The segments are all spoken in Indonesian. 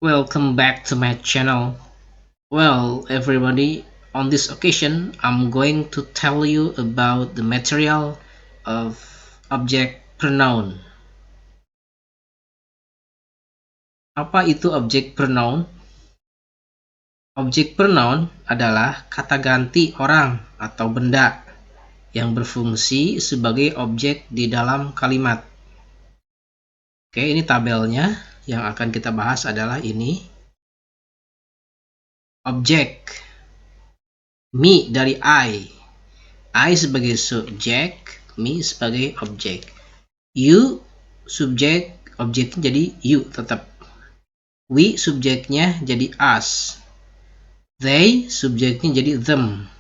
Welcome back to my channel. Well, everybody, on this occasion, I'm going to tell you about the material of object pronoun. Apa itu object pronoun? Object pronoun adalah kata ganti orang atau benda yang berfungsi sebagai objek di dalam kalimat. Oke, ini tabelnya. Yang akan kita bahas adalah ini. Objek. Me dari I sebagai subjek, me sebagai objek. You subjek, objeknya jadi you tetap. We subjeknya jadi us. They subjeknya jadi them.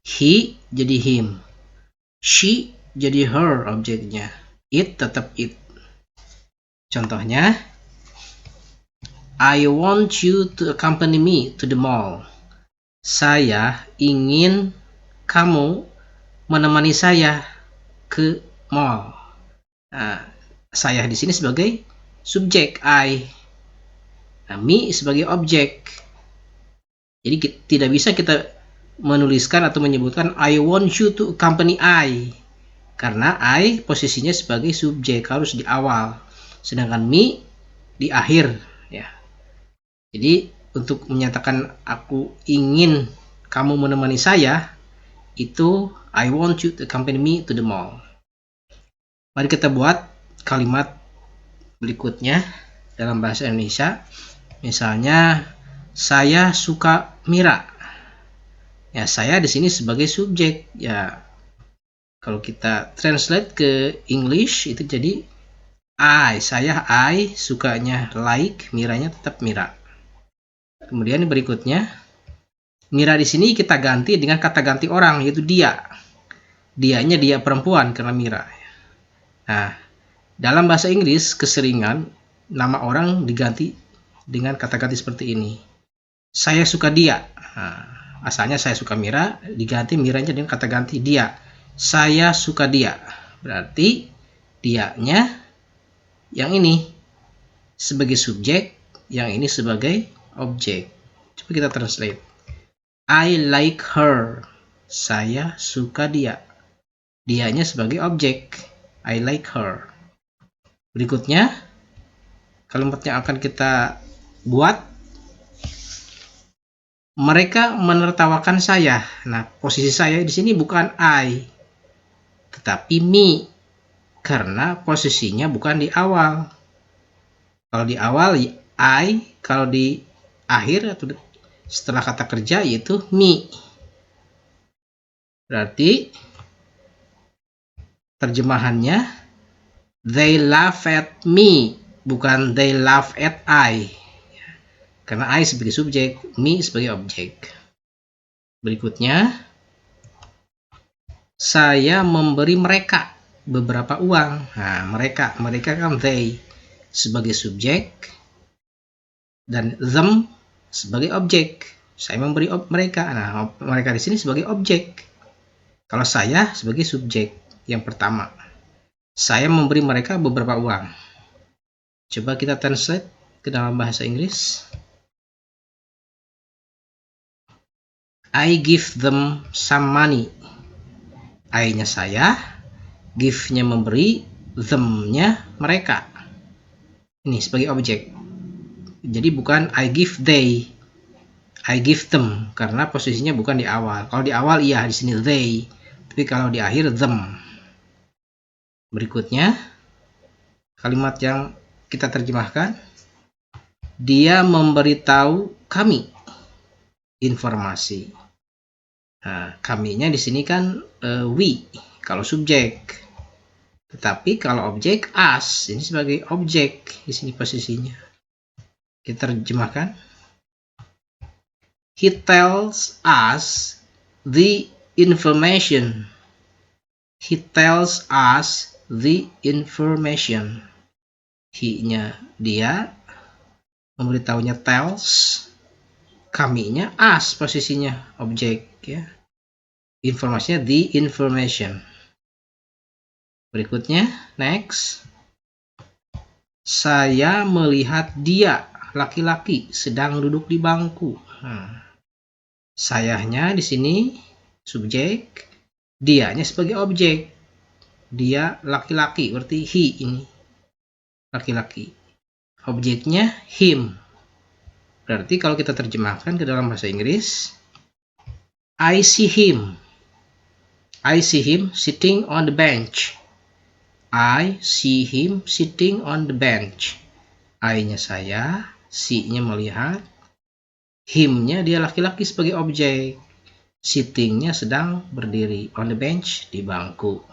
He jadi him. She jadi her objeknya. It tetap it. Contohnya, I want you to accompany me to the mall. Saya ingin kamu menemani saya ke mall. Nah, saya di sini sebagai subjek I. Nah, me sebagai objek. Jadi tidak bisa kita menuliskan atau menyebutkan I want you to accompany I. Karena I posisinya sebagai subjek, harus di awal. Sedangkan me di akhir. Ya. Jadi untuk menyatakan aku ingin kamu menemani saya, itu I want you to accompany me to the mall. Mari kita buat kalimat berikutnya dalam bahasa Indonesia. Misalnya, saya suka Mira. Ya, saya di sini sebagai subjek. Ya, kalau kita translate ke English itu jadi I sukanya like, Miranya tetap Mira. Kemudian berikutnya, Mira di sini kita ganti dengan kata ganti orang, yaitu dia. Dianya dia perempuan karena Mira. Nah, dalam bahasa Inggris keseringan nama orang diganti dengan kata ganti seperti ini. Saya suka dia. Nah, asalnya saya suka Mira, diganti Miranya dengan kata ganti dia. Saya suka dia. Berarti dianya yang ini sebagai subjek, yang ini sebagai objek. Coba kita translate. I like her. Saya suka dia. Dianya sebagai objek. I like her. Berikutnya, kalimat yang akan kita buat. Mereka menertawakan saya. Nah, posisi saya di sini bukan I, tetapi me. Karena posisinya bukan di awal. Kalau di awal I, kalau di akhir atau setelah kata kerja yaitu me. Berarti terjemahannya they laugh at me, bukan they laugh at I. Karena I sebagai subjek, me sebagai objek. Berikutnya, saya memberi mereka beberapa uang. Nah, mereka kan they sebagai subjek dan them sebagai objek. Saya memberi mereka. Nah, mereka di sini sebagai objek. Kalau saya sebagai subjek yang pertama. Saya memberi mereka beberapa uang. Coba kita translate ke dalam bahasa Inggris. I give them some money. I-nya saya, give-nya memberi, them-nya mereka. Ini sebagai objek. Jadi bukan I give they, I give them, karena posisinya bukan di awal. Kalau di awal iya, di sini they, tapi kalau di akhir them. Berikutnya, kalimat yang kita terjemahkan, dia memberitahu kami informasi. Nah, kaminya di sini kan we kalau subjek. Tetapi kalau objek us, ini sebagai objek di sini posisinya. Kita terjemahkan. He tells us the information. He tells us the information. He-nya dia, memberitahunya tells, kaminya us posisinya objek ya. Informasinya the information. Berikutnya, next. Saya melihat dia. laki-laki sedang duduk di bangku. Sayanya di sini subjek, dianya sebagai objek. Dia laki-laki, berarti he ini laki-laki. Objeknya him. Berarti kalau kita terjemahkan ke dalam bahasa Inggris, I see him. I see him sitting on the bench. I see him sitting on the bench. I-nya saya, see-nya melihat, him-nya dia laki-laki sebagai objek, sitting-nya sedang berdiri, on the bench di bangku.